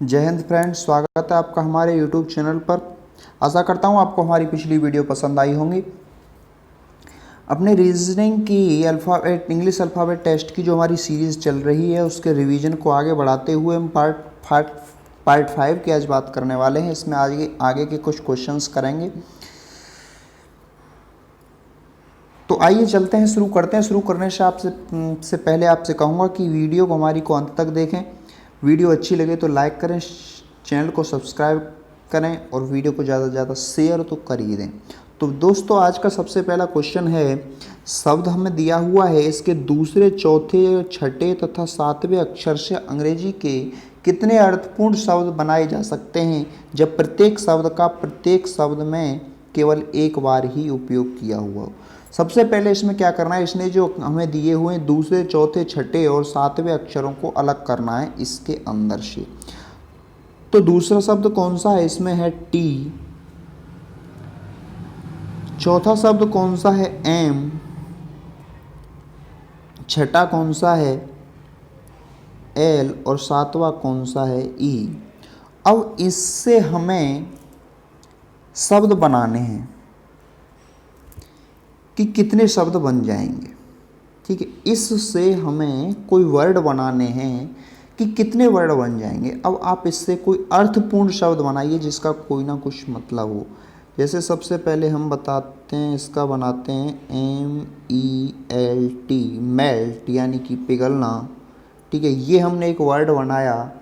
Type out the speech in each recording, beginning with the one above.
जय हिंद फ्रेंड्स, स्वागत है आपका हमारे यूट्यूब चैनल पर। आशा करता हूँ आपको हमारी पिछली वीडियो पसंद आई होंगी। अपने रीजनिंग की अल्फ़ाबेट इंग्लिश अल्फ़ाबेट टेस्ट की जो हमारी सीरीज़ चल रही है उसके रिवीजन को आगे बढ़ाते हुए हम पार्ट 5 की आज बात करने वाले हैं। इसमें आगे के कुछ क्वेश्चंस करेंगे। तो आइए चलते हैं, शुरू करते हैं। शुरू करने से पहले आपसे कहूँगा कि वीडियो को हमारी को अंत तक देखें। वीडियो अच्छी लगे तो लाइक करें, चैनल को सब्सक्राइब करें और वीडियो को ज़्यादा से ज़्यादा शेयर तो कर ही दें। तो दोस्तों, आज का सबसे पहला क्वेश्चन है, शब्द हमें दिया हुआ है, इसके दूसरे, चौथे, छठे तथा सातवें अक्षर से अंग्रेजी के कितने अर्थपूर्ण शब्द बनाए जा सकते हैं जब प्रत्येक शब्द का प्रत्येक शब्द में केवल एक बार ही उपयोग किया हुआ हो। सबसे पहले इसमें क्या करना है, इसने जो हमें दिए हुए हैं दूसरे, चौथे, छठे और सातवें अक्षरों को अलग करना है इसके अंदर से। तो दूसरा शब्द कौन सा है, इसमें है टी। चौथा शब्द कौन सा है, एम। छठा कौन सा है, एल। और सातवां कौन सा है, ई। अब इससे हमें शब्द बनाने हैं कि कितने शब्द बन जाएंगे। ठीक है, इससे हमें कोई वर्ड बनाने हैं कि कितने वर्ड बन जाएंगे। अब आप इससे कोई अर्थपूर्ण शब्द बनाइए जिसका कोई ना कुछ मतलब हो। जैसे सबसे पहले हम बताते हैं, इसका बनाते हैं MELT, मेल्ट यानी कि पिघलना। ठीक है, ये हमने एक वर्ड बनाया।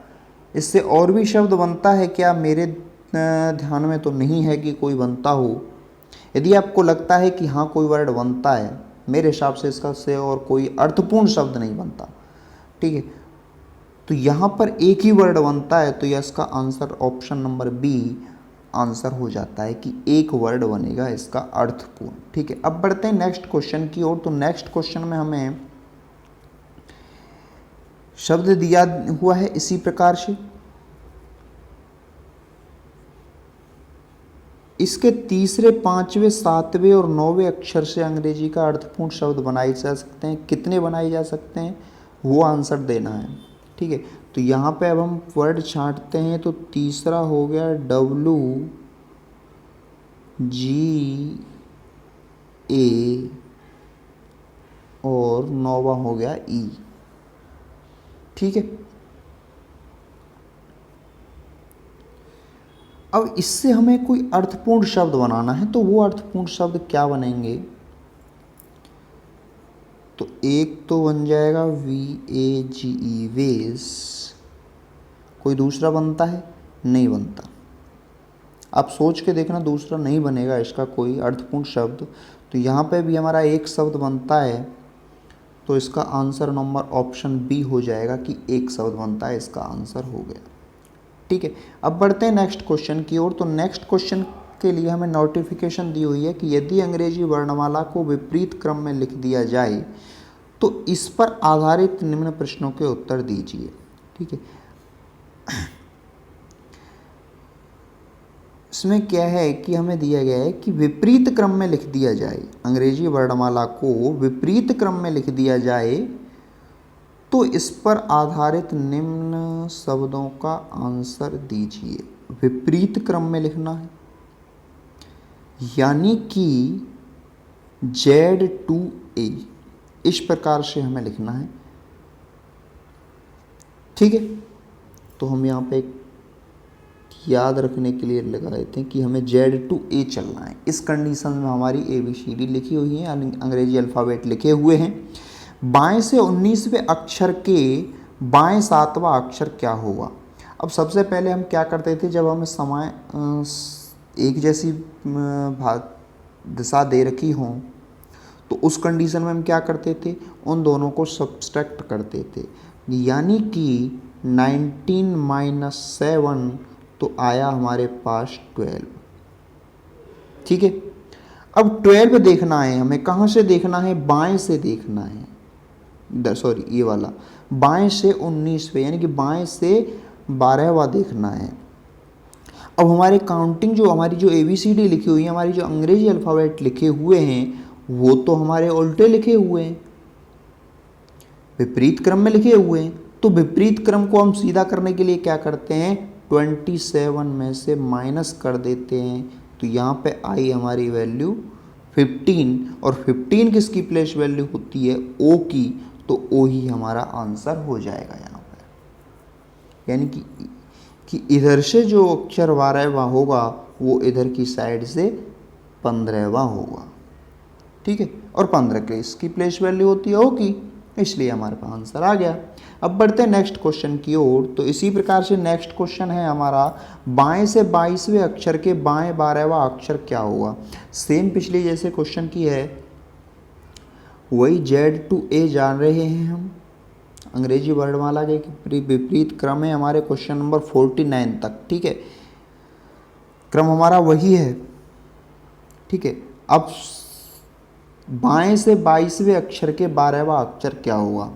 इससे और भी शब्द बनता है क्या, मेरे ध्यान में तो नहीं है कि कोई बनता हो। यदि आपको लगता है कि हाँ कोई वर्ड बनता है, मेरे हिसाब से इसका से और कोई अर्थपूर्ण शब्द नहीं बनता। ठीक है, तो यहाँ पर एक ही वर्ड बनता है, तो यह इसका answer option number B answer हो जाता है कि एक वर्ड बनेगा इसका अर्थपूर्ण। ठीक है, अब बढ़ते हैं नेक्स्ट क्वेश्चन की ओर। तो नेक्स्ट क्वेश्चन में हमें शब्द दिया हुआ है इसी प्रकार से। इसके तीसरे, पांचवें, सातवें और नौवें अक्षर से अंग्रेजी का अर्थपूर्ण शब्द बनाए जा सकते हैं। कितने बनाए जा सकते हैं वो आंसर देना है। ठीक है, तो यहाँ पे अब हम वर्ड छांटते हैं। तो तीसरा हो गया WGA और नौवा हो गया E। ठीक है, अब इससे हमें कोई अर्थपूर्ण शब्द बनाना है। तो वो अर्थपूर्ण शब्द क्या बनेंगे, तो एक तो बन जाएगा VAGE, वेज। कोई दूसरा बनता है, नहीं बनता। आप सोच के देखना, दूसरा नहीं बनेगा इसका कोई अर्थपूर्ण शब्द। तो यहाँ पे भी हमारा एक शब्द बनता है, तो इसका आंसर नंबर ऑप्शन बी हो जाएगा कि एक शब्द बनता है, इसका आंसर हो गया। ठीक है, अब बढ़ते हैं नेक्स्ट क्वेश्चन की ओर। तो नेक्स्ट क्वेश्चन के लिए हमें नोटिफिकेशन दी हुई है कि यदि अंग्रेजी वर्णमाला को विपरीत क्रम में लिख दिया जाए तो इस पर आधारित निम्न प्रश्नों के उत्तर दीजिए। ठीक है, इसमें क्या है कि हमें दिया गया है कि विपरीत क्रम में लिख दिया जाए, अंग्रेजी वर्णमाला को विपरीत क्रम में लिख दिया जाए तो इस पर आधारित निम्न शब्दों का आंसर दीजिए। विपरीत क्रम में लिखना है यानी कि Z2A, इस प्रकार से हमें लिखना है। ठीक है, तो हम यहाँ पे याद रखने के लिए लगा देते हैं कि हमें Z2A चलना है। इस कंडीशन में हमारी ABCD लिखी हुई है, अंग्रेजी अल्फ़ाबेट लिखे हुए हैं। बाएं से 19वें अक्षर के बाएं सातवां अक्षर क्या होगा। अब सबसे पहले हम क्या करते थे, जब हमें समय एक जैसी दिशा दे रखी हो तो उस कंडीशन में हम क्या करते थे, उन दोनों को सब्सट्रैक्ट करते थे। यानी कि 19 - 7 तो आया हमारे पास 12। ठीक है, अब 12 देखना है हमें। कहाँ से देखना है, बाएं से देखना है। सॉरी, ये वाला बाएं से 19वें यानी कि बाएं से 12वां देखना है। अब हमारे काउंटिंग जो हमारी जो ABCD लिखी हुई है, हमारी जो अंग्रेजी अल्फ़ाबेट लिखे हुए हैं वो तो हमारे उल्टे लिखे हुए हैं, विपरीत क्रम में लिखे हुए हैं। तो विपरीत क्रम को हम सीधा करने के लिए क्या करते हैं, 27 में से माइनस कर देते हैं, तो यहाँ पे आई हमारी वैल्यू 15, और 15 किसकी प्लेस वैल्यू होती है, ओ की, तो ओ ही हमारा आंसर हो जाएगा यहाँ पे। यानी कि इधर से जो अक्षर 12वां होगा वो इधर की साइड से 15वां होगा, ठीक है, और 15 के इसकी प्लेस वैल्यू होती है ओ की, इसलिए हमारे पास आंसर आ गया। अब बढ़ते हैं नेक्स्ट क्वेश्चन की ओर। तो इसी प्रकार से नेक्स्ट क्वेश्चन है हमारा, बाएं से 22वें अक्षर के बाएं 12वां अक्षर क्या होगा। सेम पिछले जैसे क्वेश्चन की है, वही Z to A जान रहे हैं हम, अंग्रेजी वर्णमाला के विपरीत क्रम है हमारे क्वेश्चन नंबर 49 तक, ठीक है, क्रम हमारा वही है, ठीक है। अब बाएं से 22वें अक्षर के 12वां अक्षर क्या होगा।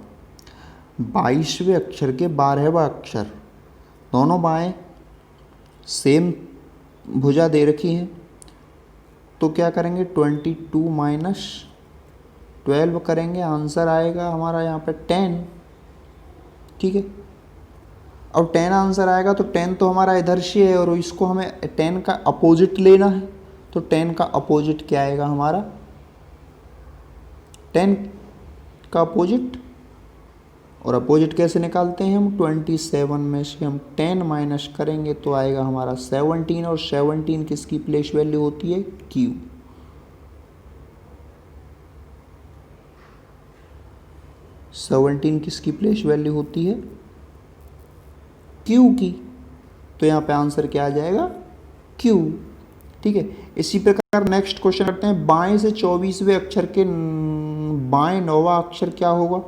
22वें अक्षर के 12वां अक्षर, दोनों बाएं सेम भुजा दे रखी हैं, तो क्या करेंगे 22 माइनस 12 करेंगे, आंसर आएगा हमारा यहाँ पे 10, ठीक है। अब 10 आंसर आएगा, तो 10 तो हमारा इधर से है और इसको हमें 10 का अपोजिट लेना है, तो 10 का अपोजिट क्या आएगा हमारा, 10 का अपोजिट, और अपोजिट कैसे निकालते हैं हम, 27 में से हम 10 माइनस करेंगे तो आएगा हमारा 17, और 17 किसकी प्लेस वैल्यू होती है, Q। सेवनटीन किसकी प्लेस वैल्यू होती है, Q की, तो यहाँ पे आंसर क्या आ जाएगा, Q, ठीक है। इसी प्रकार नेक्स्ट क्वेश्चन करते हैं, बाएं से 24वें अक्षर के बाएं 9वां अक्षर क्या होगा,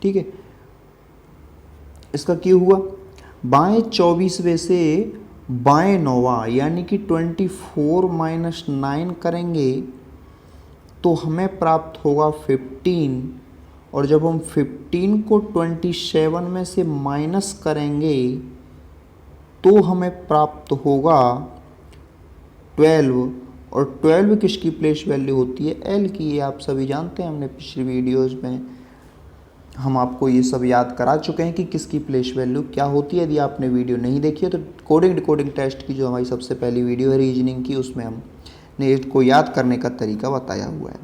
ठीक है। इसका Q हुआ, बाएं 24वें से बाएं 9वां यानी कि 24 माइनस 9 करेंगे तो हमें प्राप्त होगा 15, और जब हम 15 को 27 में से माइनस करेंगे तो हमें प्राप्त होगा 12, और 12 किसकी प्लेस वैल्यू होती है, L की, ये आप सभी जानते हैं, हमने पिछली वीडियोज़ में हम आपको ये सब याद करा चुके हैं कि किसकी प्लेस वैल्यू क्या होती है। यदि आपने वीडियो नहीं देखी है तो कोडिंग डिकोडिंग टेस्ट की जो हमारी सबसे पहली वीडियो है रीजनिंग की, उसमें हमने इसको याद करने का तरीका बताया हुआ है,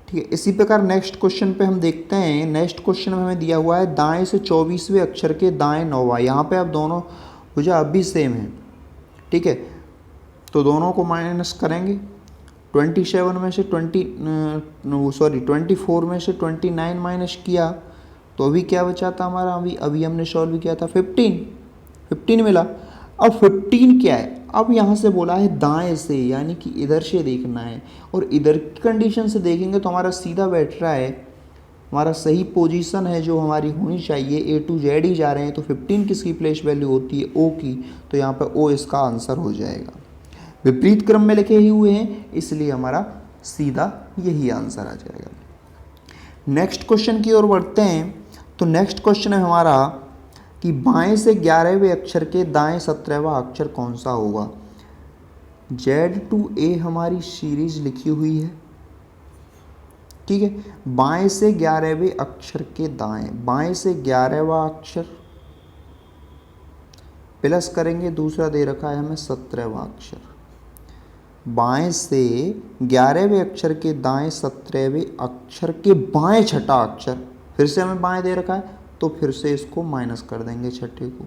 ठीक है। इसी प्रकार नेक्स्ट क्वेश्चन पे हम देखते हैं। नेक्स्ट क्वेश्चन में हमें दिया हुआ है, दाएं से 24वें अक्षर के दाएं 9वां, यहाँ पे अब दोनों भुजा अब भी सेम है, ठीक है, तो दोनों को माइनस करेंगे, 27 में से 24 में से 29 माइनस किया तो अभी क्या बचा था हमारा, अभी हमने सॉल्व किया था 15 मिला। अब 15 क्या है, अब यहाँ से बोला है दाएं से, यानी कि इधर से देखना है, और इधर की कंडीशन से देखेंगे तो हमारा सीधा बैठ रहा है, हमारा सही पोजीशन है जो हमारी होनी चाहिए, A to Z ही जा रहे हैं, तो 15 किसकी प्लेस वैल्यू होती है, O की, तो यहाँ पर O इसका आंसर हो जाएगा। विपरीत क्रम में लिखे ही हुए हैं इसलिए हमारा सीधा यही आंसर आ जाएगा। नेक्स्ट क्वेश्चन की ओर बढ़ते हैं। तो नेक्स्ट क्वेश्चन है हमारा कि बाएं से 11वें अक्षर के दाएं 17वां अक्षर कौन सा होगा। Z to A हमारी सीरीज लिखी हुई है, ठीक है। बाएं से 11वें अक्षर के दाएं, बाएं से 11वां अक्षर प्लस करेंगे, दूसरा दे रखा है हमें 17वां अक्षर, बाएं से 11वें अक्षर के दाएं 17वें अक्षर के बाएं छठा अक्षर, फिर से हमें बाएं दे रखा है तो फिर से इसको माइनस कर देंगे छठे को,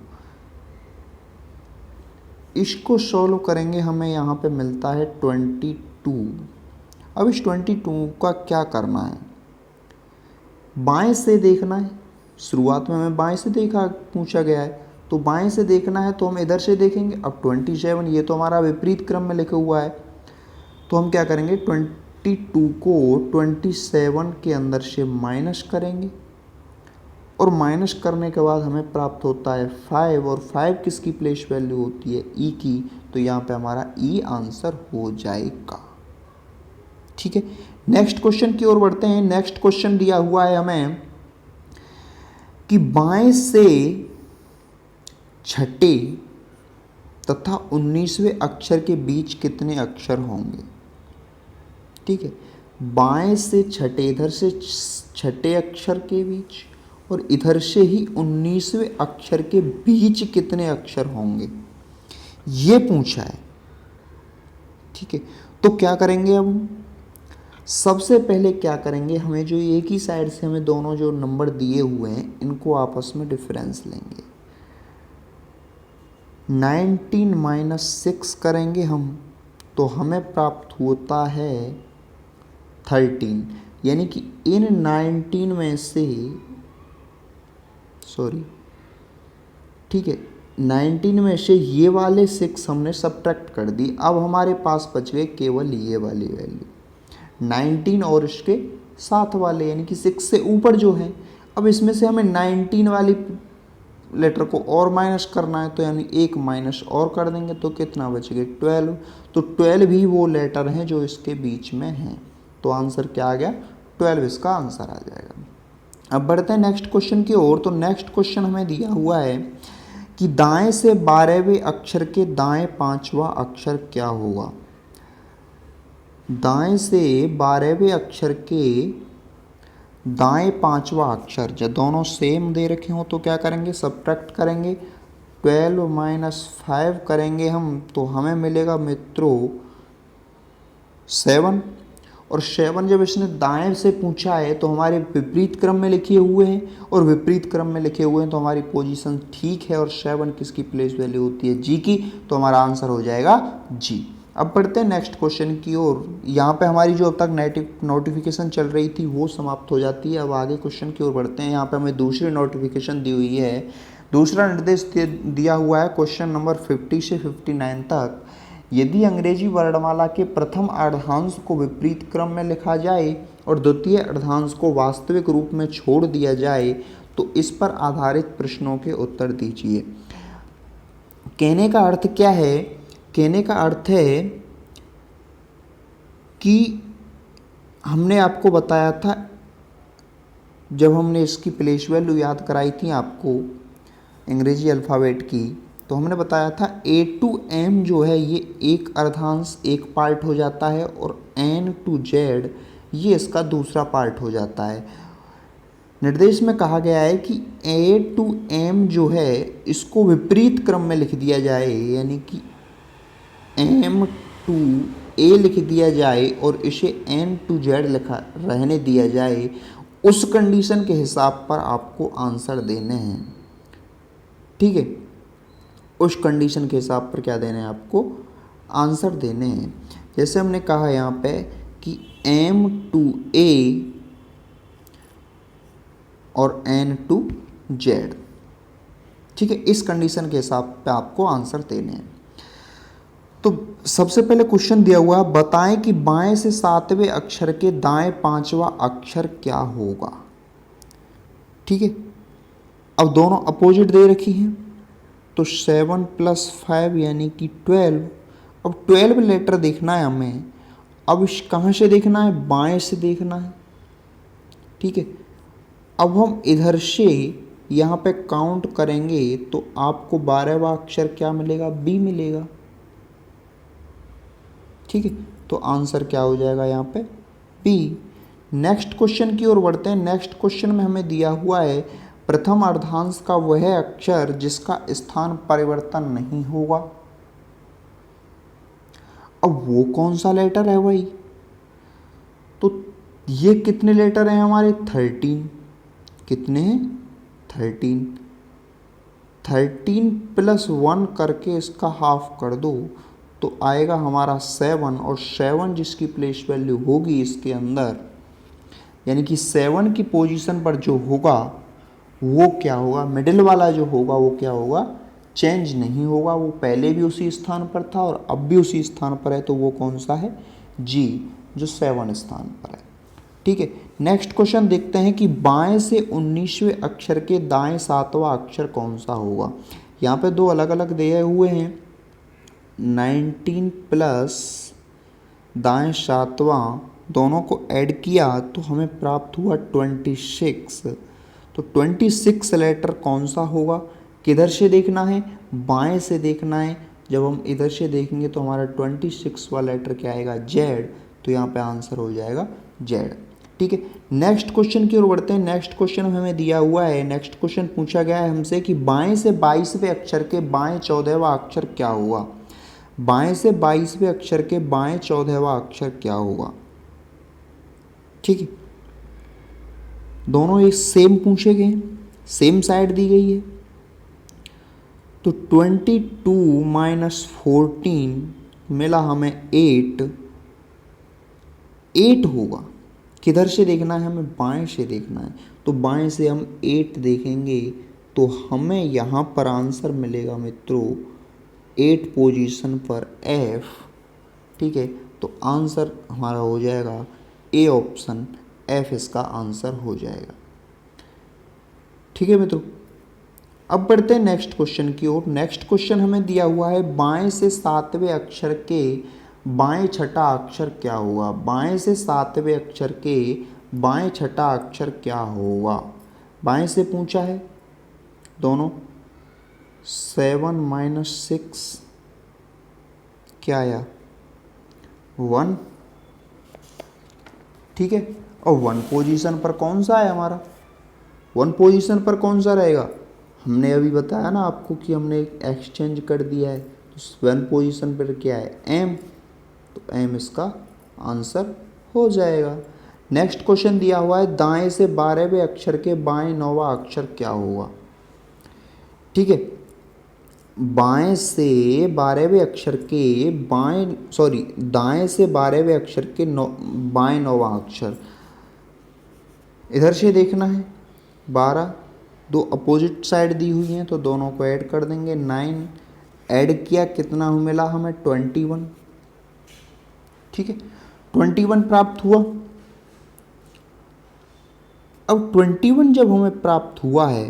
इसको सॉल्व करेंगे, हमें यहाँ पे मिलता है 22। अब इस 22 का क्या करना है, बाएं से देखना है, शुरुआत में हमें बाएं से पूछा गया है, तो बाएं से देखना है तो हम इधर से देखेंगे। अब 27 ये तो हमारा विपरीत क्रम में लिखा हुआ है, तो हम क्या करेंगे 22 को 27 के अंदर से माइनस करेंगे, और माइनस करने के बाद हमें प्राप्त होता है 5, और 5 किसकी प्लेस वैल्यू होती है, E की, तो यहाँ पे हमारा E आंसर हो जाएगा, ठीक है। नेक्स्ट क्वेश्चन की ओर बढ़ते हैं। नेक्स्ट क्वेश्चन दिया हुआ है हमें कि बाएं से छठे तथा 19वें अक्षर के बीच कितने अक्षर होंगे, ठीक है। बाएं से छठे, इधर से छठे अक्षर के बीच और इधर से ही 19वें अक्षर के बीच कितने अक्षर होंगे, ये पूछा है। ठीक है, तो क्या करेंगे अब हम? सबसे पहले क्या करेंगे, हमें जो एक ही साइड से हमें दोनों जो नंबर दिए हुए हैं इनको आपस में डिफरेंस लेंगे। 19 माइनस 6 करेंगे हम तो हमें प्राप्त होता है 13, यानी कि इन 19 में से, सॉरी, ठीक है, 19 में से ये वाले 6 हमने सब्ट्रैक्ट कर दी। अब हमारे पास बच गए केवल ये वाली वैल्यू 19 और इसके साथ वाले, यानी कि 6 से ऊपर जो है। अब इसमें से हमें 19 वाली लेटर को और माइनस करना है, तो यानी एक माइनस और कर देंगे तो कितना बच गए 12। तो 12 ही वो लेटर हैं जो इसके बीच में हैं। तो आंसर क्या आ गया, 12 इसका आंसर आ जाएगा। अब बढ़ते हैं नेक्स्ट क्वेश्चन की ओर। तो नेक्स्ट क्वेश्चन हमें दिया हुआ है कि दाएं से 12वें अक्षर के दाएं 5वां अक्षर क्या होगा। दाएं से 12वें अक्षर के दाएं 5वां अक्षर, जब दोनों सेम दे रखे हों तो क्या करेंगे, सब्ट्रैक्ट करेंगे। 12 माइनस 5 करेंगे हम तो हमें मिलेगा मित्रों 7। और 7 जब इसने दाएं से पूछा है तो हमारे विपरीत क्रम में लिखे हुए हैं, और विपरीत क्रम में लिखे हुए हैं तो हमारी पोजीशन ठीक है। और 7 किसकी प्लेस वैल्यू होती है, जी की, तो हमारा आंसर हो जाएगा जी। अब बढ़ते हैं नेक्स्ट क्वेश्चन की ओर। यहाँ पे हमारी जो अब तक नोटिफिकेशन चल रही थी वो समाप्त हो जाती है। अब आगे क्वेश्चन की ओर बढ़ते हैं। यहाँ पे हमें दूसरी नोटिफिकेशन दी हुई है, दूसरा निर्देश दिया हुआ है क्वेश्चन नंबर 50 से 59 तक। यदि अंग्रेजी वर्णमाला के प्रथम अर्धांश को विपरीत क्रम में लिखा जाए और द्वितीय अर्धांश को वास्तविक रूप में छोड़ दिया जाए तो इस पर आधारित प्रश्नों के उत्तर दीजिए। कहने का अर्थ क्या है, कहने का अर्थ है कि हमने आपको बताया था, जब हमने इसकी प्लेस वैल्यू याद कराई थी आपको अंग्रेजी अल्फ़ाबेट की, तो हमने बताया था A to M जो है ये एक अर्धांश एक पार्ट हो जाता है, और N to Z ये इसका दूसरा पार्ट हो जाता है। निर्देश में कहा गया है कि A to M जो है इसको विपरीत क्रम में लिख दिया जाए, यानी कि M to A लिख दिया जाए और इसे N to Z लिखा रहने दिया जाए। उस कंडीशन के हिसाब पर आपको आंसर देने हैं। ठीक है, उस कंडीशन के हिसाब पर क्या देने हैं, आपको आंसर देने हैं। जैसे हमने कहा यहाँ पे कि M to A और N to Z, ठीक है, इस कंडीशन के हिसाब पे आपको आंसर देने हैं। तो सबसे पहले क्वेश्चन दिया हुआ है, बताएं कि बाएं से 7वें अक्षर के दाएं 5वां अक्षर क्या होगा। ठीक है, अब दोनों अपोजिट दे रखी हैं तो 7 + 5 यानी कि 12। अब 12 लेटर देखना है हमें। अब इस कहाँ से देखना है, बाएं से देखना है। ठीक है, अब हम इधर से यहाँ पे काउंट करेंगे तो आपको 12वां अक्षर क्या मिलेगा, बी मिलेगा। ठीक है, तो आंसर क्या हो जाएगा यहाँ पे, बी। नेक्स्ट क्वेश्चन की ओर बढ़ते हैं। नेक्स्ट क्वेश्चन में हमें दिया हुआ है प्रथम अर्धांश का वह अक्षर जिसका स्थान परिवर्तन नहीं होगा। अब वो कौन सा लेटर है भाई, तो ये कितने लेटर हैं हमारे, 13। कितने हैं, 13। 13 + 1 करके इसका हाफ कर दो तो आएगा हमारा 7, और 7 जिसकी प्लेस वैल्यू होगी इसके अंदर, यानी कि 7 की पोजीशन पर जो होगा वो क्या होगा, मिडिल वाला जो होगा वो क्या होगा, चेंज नहीं होगा। वो पहले भी उसी स्थान पर था और अब भी उसी स्थान पर है, तो वो कौन सा है, जी, जो 7 स्थान पर है। ठीक है, नेक्स्ट क्वेश्चन देखते हैं कि बाएं से 19वें अक्षर के दाएं 7वां अक्षर कौन सा होगा। यहाँ पे दो अलग अलग दिए हुए हैं, 19 प्लस दाएं 7वां, दोनों को ऐड किया तो हमें प्राप्त हुआ 26। तो 26 लेटर कौन सा होगा, किधर से देखना है, बाएं से देखना है। जब हम इधर से देखेंगे तो हमारा 26वां लेटर क्या आएगा, जेड। तो यहाँ पे आंसर हो जाएगा जेड। ठीक है, नेक्स्ट क्वेश्चन की ओर बढ़ते हैं। नेक्स्ट क्वेश्चन हमें दिया हुआ है, नेक्स्ट क्वेश्चन पूछा गया है हमसे कि बाएं से 22वें अक्षर के बाएं 14वां अक्षर क्या होगा। बाएं से 22वें अक्षर के बाएं 14वां अक्षर क्या होगा। ठीक है, दोनों एक सेम पूछे गए, सेम साइड दी गई है। तो 22 माइनस 14 मिला हमें 8 होगा। किधर से देखना है हमें, बाएं से देखना है। तो बाएं से हम 8 देखेंगे तो हमें यहाँ पर आंसर मिलेगा मित्रों 8 पोजीशन पर F। ठीक है, तो आंसर हमारा हो जाएगा ए ऑप्शन, F इसका आंसर हो जाएगा। ठीक है मित्रों, अब बढ़ते हैं नेक्स्ट क्वेश्चन की ओर। नेक्स्ट क्वेश्चन हमें दिया हुआ है बाएं से 7वें अक्षर के बाएं छठा अक्षर क्या होगा। बाएं से 7वें अक्षर के बाएं छठा अक्षर क्या होगा। बाएं से पूछा है दोनों। 7 माइनस 6 क्या आया, 1। ठीक है, और 1 पोजीशन पर कौन सा है हमारा, 1 पोजीशन पर कौन सा रहेगा। हमने अभी बताया ना आपको कि हमने एक्सचेंज कर दिया है। तो 1 पोजीशन पर क्या है, M। तो M इसका आंसर हो जाएगा। नेक्स्ट क्वेश्चन दिया हुआ है दाएं से 12वें अक्षर के बाएं 9वां अक्षर क्या होगा। ठीक है, बाएं से 12वें अक्षर के दाएं से 12वें अक्षर के बाएं 9वां अक्षर इधर से देखना है। 12 दो अपोजिट साइड दी हुई हैं तो दोनों को ऐड कर देंगे। 9 ऐड किया कितना मिला हमें, 21। ठीक है, 21 प्राप्त हुआ। अब 21 जब हमें प्राप्त हुआ है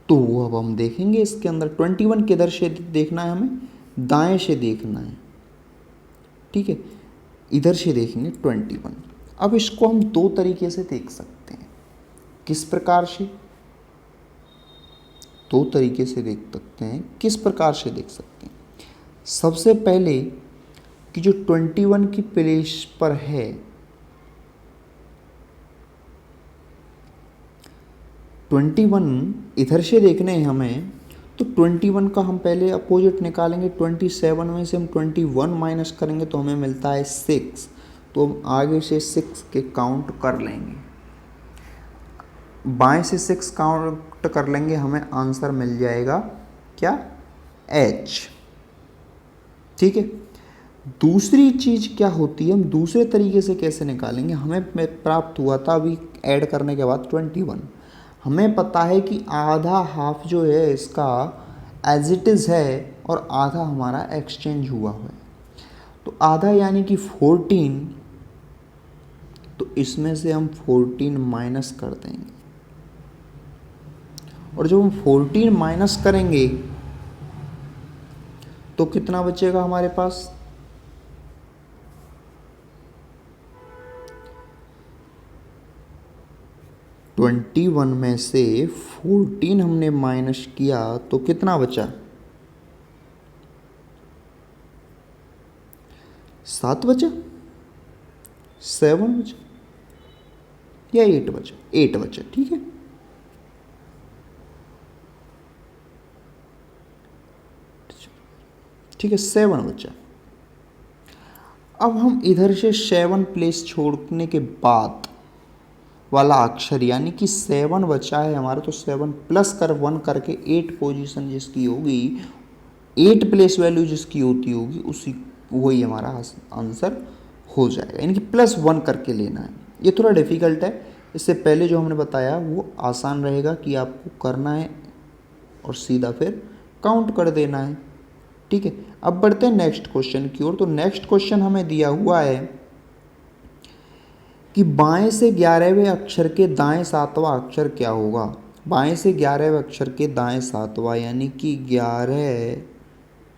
तो अब हम देखेंगे इसके अंदर 21 किधर से देखना है हमें, दाएं से देखना है। ठीक है, इधर से देखेंगे 21। अब इसको हम 2 तरीके से देख सकते हैं। किस प्रकार से, 2 तरीके से देख सकते हैं। किस प्रकार से देख सकते हैं, सबसे पहले कि जो 21 की प्लेस पर है, 21 इधर से देखने हैं हमें, तो 21 का हम पहले अपोजिट निकालेंगे। 27 में से हम 21 माइनस करेंगे तो हमें मिलता है 6। तो हम आगे से 6 के काउंट कर लेंगे, बाएं से 6 काउंट कर लेंगे, हमें आंसर मिल जाएगा क्या, H। ठीक है, दूसरी चीज़ क्या होती है, हम दूसरे तरीके से कैसे निकालेंगे। हमें प्राप्त हुआ था अभी ऐड करने के बाद 21। हमें पता है कि आधा हाफ जो है इसका एज इट इज़ है और आधा हमारा एक्सचेंज हुआ है। तो आधा यानी कि 14, तो इसमें से हम 14 माइनस कर देंगे। और जब हम 14 माइनस करेंगे तो कितना बचेगा हमारे पास, 21 में से 14 हमने माइनस किया तो कितना बचा, 7 बचा, 7 बचा या 8 बचा, 8 बचा। ठीक है, ठीक है, 7 बचा। अब हम इधर से 7 प्लेस छोड़ने के बाद वाला अक्षर यानी कि 7 बचा है हमारा, तो 7 प्लस कर 1 करके 8 पोजीशन जिसकी होगी, 8 प्लेस वैल्यू जिसकी होगी उसी वही हमारा आंसर हो जाएगा। यानी कि +1 करके लेना है। ये थोड़ा डिफ़िकल्ट है, इससे पहले जो हमने बताया वो आसान रहेगा कि आपको करना है और सीधा फिर काउंट कर देना है। ठीक है, अब बढ़ते हैं नेक्स्ट क्वेश्चन की ओर। तो नेक्स्ट क्वेश्चन हमें दिया हुआ है कि बाएं से 11वें अक्षर के दाएं 7वां अक्षर क्या होगा। बाएं से 11वें अक्षर के दाएं 7वां यानी कि 11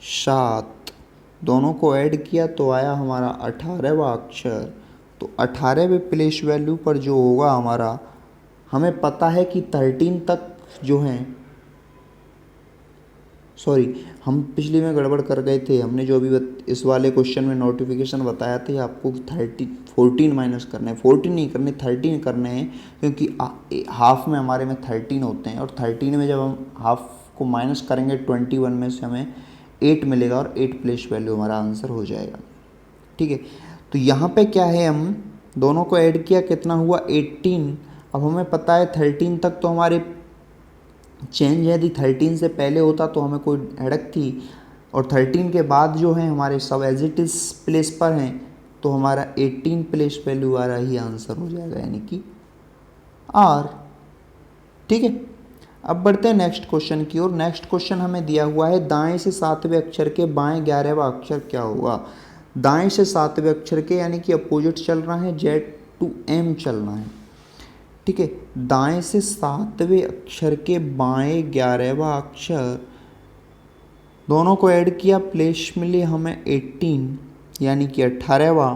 7 दोनों को ऐड किया तो आया हमारा 18वां अक्षर। तो 18वें प्लेस वैल्यू पर जो होगा हमारा, हमें पता है कि 13 तक जो हैं सॉरी, हम पिछले में गड़बड़ कर गए थे। हमने जो अभी इस वाले क्वेश्चन में नोटिफिकेशन बताया था आपको 14 माइनस करने हैं, 14 नहीं करने 13 करने हैं, क्योंकि हाफ में हमारे में 13 होते हैं और 13 में जब हम हाफ को माइनस करेंगे 21 में से हमें 8 मिलेगा और 8 प्लेस वैल्यू हमारा आंसर हो जाएगा। ठीक है, तो यहाँ पे क्या है, हम दोनों को ऐड किया, कितना हुआ 18। अब हमें पता है 13 तक तो हमारे चेंज, यदि 13 से पहले होता तो हमें कोई हेडक थी, और 13 के बाद जो है हमारे सब एज इट इज प्लेस पर हैं, तो हमारा 18 प्लेस वैल्यू वाला ही आंसर हो जाएगा, यानी कि आर। ठीक है, अब बढ़ते हैं नेक्स्ट क्वेश्चन की ओर। नेक्स्ट क्वेश्चन हमें दिया हुआ है, दाएं से 7वें अक्षर के बाएं 11वां अक्षर क्या होगा। दाएं से 7वें अक्षर के यानी कि अपोजिट चल रहा है, जेड टू एम चलना है। ठीक है, दाएं से 7वें अक्षर के बाएं 11वां अक्षर, दोनों को ऐड किया, प्लेस मिली हमें 18 यानी कि 18वां।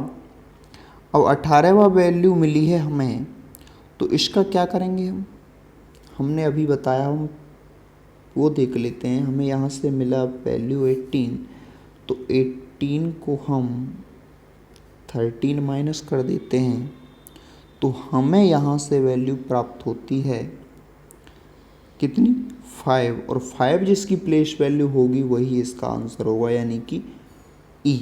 अब 18वां वैल्यू मिली है हमें, तो इसका क्या करेंगे हमने अभी बताया, हम वो देख लेते हैं। हमें यहाँ से मिला वैल्यू 18, तो 18 को हम 13 माइनस कर देते हैं, तो हमें यहाँ से वैल्यू प्राप्त होती है कितनी, 5, और 5 जिसकी प्लेस वैल्यू होगी वही इसका आंसर होगा, यानी कि ई।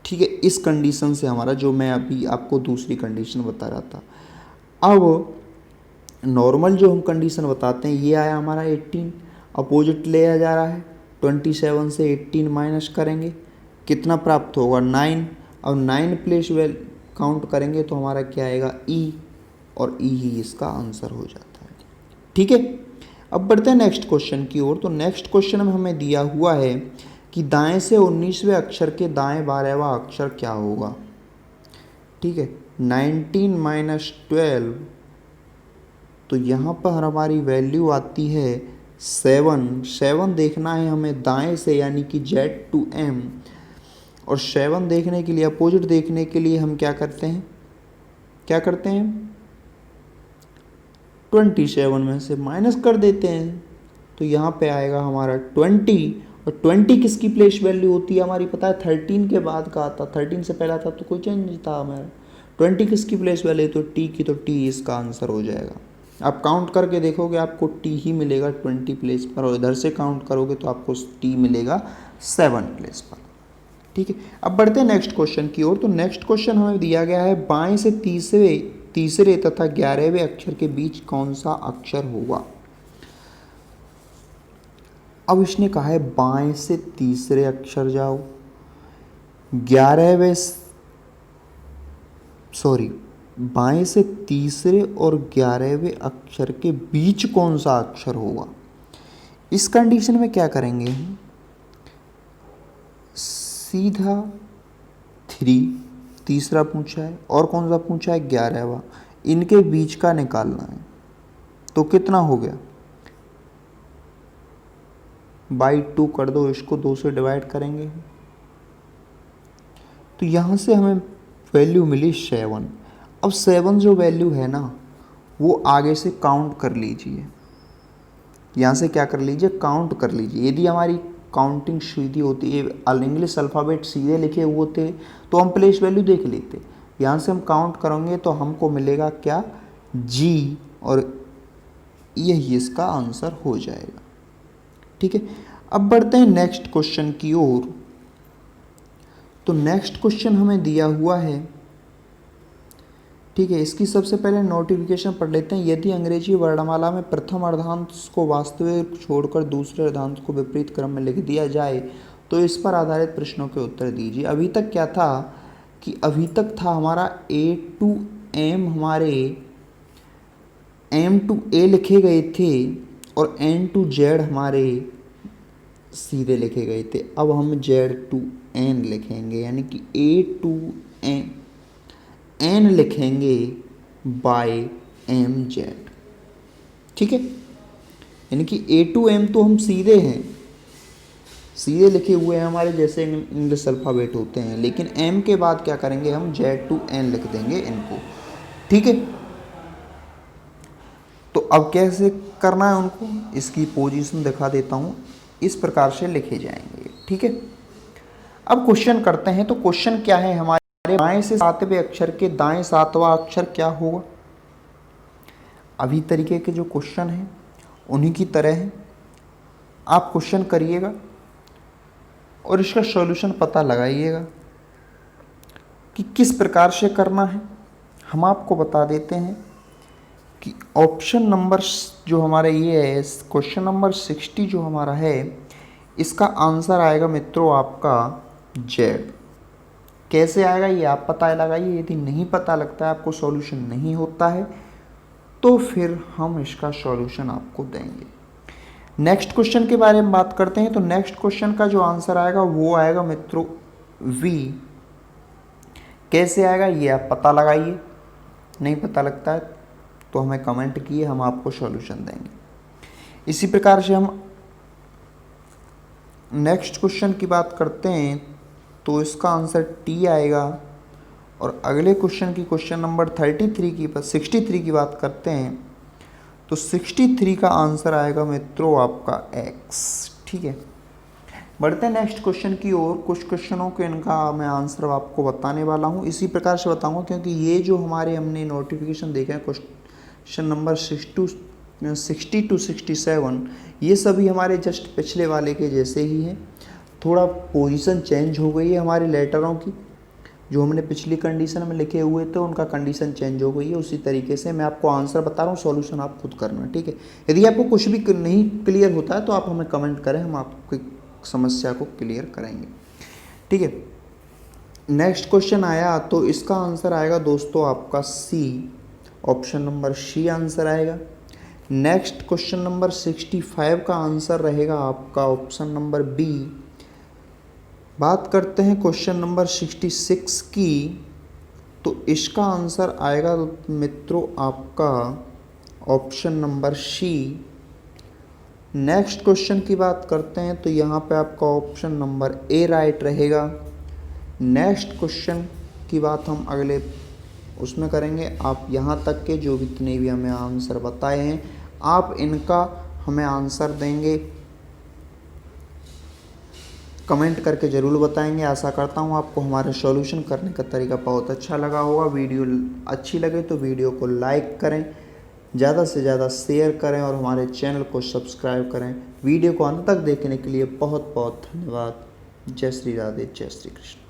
ठीक है, इस कंडीशन से हमारा, जो मैं अभी आपको दूसरी कंडीशन बता रहा था, अब नॉर्मल जो हम कंडीशन बताते हैं, ये आया हमारा 18, अपोजिट ले जा रहा है, 27 से 18 माइनस करेंगे, कितना प्राप्त होगा 9। अब 9 प्लेस काउंट करेंगे तो हमारा क्या आएगा, ई, और ई ही इसका आंसर हो जाता है। ठीक है, अब बढ़ते हैं नेक्स्ट क्वेश्चन की ओर। तो नेक्स्ट क्वेश्चन में हमें दिया हुआ है कि दाएं से 19वें अक्षर के दाएं 12वां अक्षर क्या होगा। ठीक है, 19 माइनस 12, तो यहाँ पर हमारी वैल्यू आती है 7 देखना है हमें दाएं से, यानी कि जेड टू एम, और 7 देखने के लिए, अपोजिट देखने के लिए हम क्या करते हैं 27 में से माइनस कर देते हैं, तो यहाँ पे आएगा हमारा 20, और 20 किसकी प्लेस वैल्यू होती है हमारी, पता है 13 के बाद का आता, 13 से पहला था तो कोई चेंज नहीं था हमारा। 20 किसकी प्लेस वैल्यू, तो टी की, तो टी इसका आंसर हो जाएगा। आप काउंट करके देखोगे आपको टी ही मिलेगा 20 प्लेस पर, और इधर से काउंट करोगे तो आपको टी मिलेगा 7 प्लेस पर। ठीक है, अब बढ़ते हैं नेक्स्ट क्वेश्चन की ओर। तो नेक्स्ट क्वेश्चन हमें दिया गया है, बाएं से तीसरे तथा 11वें अक्षर के बीच कौन सा अक्षर होगा। अब इसने कहा है बाएं से तीसरे अक्षर जाओ, 11वें, सॉरी, बाएं से तीसरे और 11वें अक्षर के बीच कौन सा अक्षर होगा। इस कंडीशन में क्या करेंगे हम, सीधा 3 तीसरा पूछा है, और कौन सा पूछा है 11वां, इनके बीच का निकालना है, तो कितना हो गया, बाई 2 कर दो, इसको 2 से डिवाइड करेंगे, तो यहाँ से हमें वैल्यू मिली 7। अब 7 जो वैल्यू है ना, वो आगे से काउंट कर लीजिए, यहाँ से क्या कर लीजिए, काउंट कर लीजिए। यदि हमारी काउंटिंग सीधी होती है, इंग्लिश अल्फ़ाबेट सीधे लिखे हुए होते तो हम प्लेस वैल्यू देख लेते, यहाँ से हम काउंट करेंगे तो हमको मिलेगा क्या, जी, और यही इसका आंसर हो जाएगा। ठीक है, अब बढ़ते हैं नेक्स्ट क्वेश्चन की ओर। तो नेक्स्ट क्वेश्चन हमें दिया हुआ है, ठीक है, इसकी सबसे पहले नोटिफिकेशन पढ़ लेते हैं। यदि अंग्रेजी वर्णमाला में प्रथम अर्धांश को वास्तविक छोड़कर दूसरे अर्धांश को विपरीत क्रम में लिख दिया जाए तो इस पर आधारित प्रश्नों के उत्तर दीजिए। अभी तक क्या था कि अभी तक था हमारा ए टू एम, हमारे एम टू ए लिखे गए थे और एन टू जेड हमारे सीधे लिखे गए थे। अब हम जेड टू एन लिखेंगे, यानी कि ए टू एन लिखेंगे बाय एम जेड। ठीक है, यानी कि ए टू एम तो हम सीधे हैं, सीधे लिखे हुए हैं हमारे जैसे इंग्लिश अल्फ़ाबेट होते हैं, लेकिन एम के बाद क्या करेंगे हम जेड टू एन लिख देंगे इनको। ठीक है, तो अब कैसे करना है उनको, इसकी पोजीशन दिखा देता हूँ। इस प्रकार से लिखे जाएंगे। ठीक है, अब क्वेश्चन करते हैं। तो क्वेश्चन क्या है हमारे, बाएं से 7वें अक्षर के दाएं 7वां अक्षर क्या होगा। अभी तरीके के जो क्वेश्चन हैं उन्हीं की तरह है, आप क्वेश्चन करिएगा और इसका सॉल्यूशन पता लगाइएगा कि किस प्रकार से करना है। हम आपको बता देते हैं कि ऑप्शन नंबर जो हमारा ये है, क्वेश्चन नंबर 60 जो हमारा है, इसका आंसर आएगा मित्रों आपका जेड। कैसे आएगा ये आप पता लगाइए। यदि नहीं पता लगता है, आपको सॉल्यूशन नहीं होता है, तो फिर हम इसका सॉल्यूशन आपको देंगे। नेक्स्ट क्वेश्चन के बारे में बात करते हैं। तो नेक्स्ट क्वेश्चन का जो आंसर आएगा वो आएगा मित्रों वी। कैसे आएगा ये आप पता लगाइए, नहीं पता लगता है तो हमें कमेंट किए, हम आपको सॉल्यूशन देंगे। इसी प्रकार से हम नेक्स्ट क्वेश्चन की बात करते हैं। तो इसका आंसर टी आएगा। और अगले क्वेश्चन की, क्वेश्चन नंबर 63 की बात करते हैं। तो 63 का आंसर आएगा मित्रों आपका एक्स। ठीक है, बढ़ते हैं नेक्स्ट क्वेश्चन की ओर। कुछ क्वेश्चनों के इनका मैं आंसर आपको बताने वाला हूँ, इसी प्रकार से बताऊंगा, क्योंकि ये जो हमारे हमने नोटिफिकेशन देखा है क्वेश्चन नंबर 60 to 67, ये सभी हमारे जस्ट पिछले वाले के जैसे ही हैं। थोड़ा पोजीशन चेंज हो गई है हमारे लेटरों की, जो हमने पिछली कंडीशन में लिखे हुए थे उनका कंडीशन चेंज हो गई है। उसी तरीके से मैं आपको आंसर बता रहा हूँ, सॉल्यूशन आप खुद करना। ठीक है, यदि आपको कुछ भी नहीं क्लियर होता है तो आप हमें कमेंट करें, हम आपकी समस्या को क्लियर करेंगे। ठीक है, नेक्स्ट क्वेश्चन आया। तो इसका आंसर आएगा दोस्तों आपका सी, ऑप्शन नंबर सी आंसर आएगा। नेक्स्ट क्वेश्चन नंबर 65 का आंसर रहेगा आपका ऑप्शन नंबर बी। बात करते हैं क्वेश्चन नंबर 66 की। तो इसका आंसर आएगा मित्रों आपका option number C. Next question की बात करते हैं। तो यहाँ पे आपका ऑप्शन नंबर ए राइट रहेगा। नेक्स्ट क्वेश्चन की बात हम अगले उसमें करेंगे। आप यहाँ तक के जो जितने भी हमें आंसर बताए हैं, आप इनका हमें आंसर देंगे, कमेंट करके ज़रूर बताएंगे। आशा करता हूँ आपको हमारा सॉल्यूशन करने का तरीका बहुत अच्छा लगा होगा। वीडियो अच्छी लगे तो वीडियो को लाइक करें, ज़्यादा से ज़्यादा शेयर करें और हमारे चैनल को सब्सक्राइब करें। वीडियो को अंत तक देखने के लिए बहुत बहुत धन्यवाद। जय श्री राधे, जय श्री कृष्ण।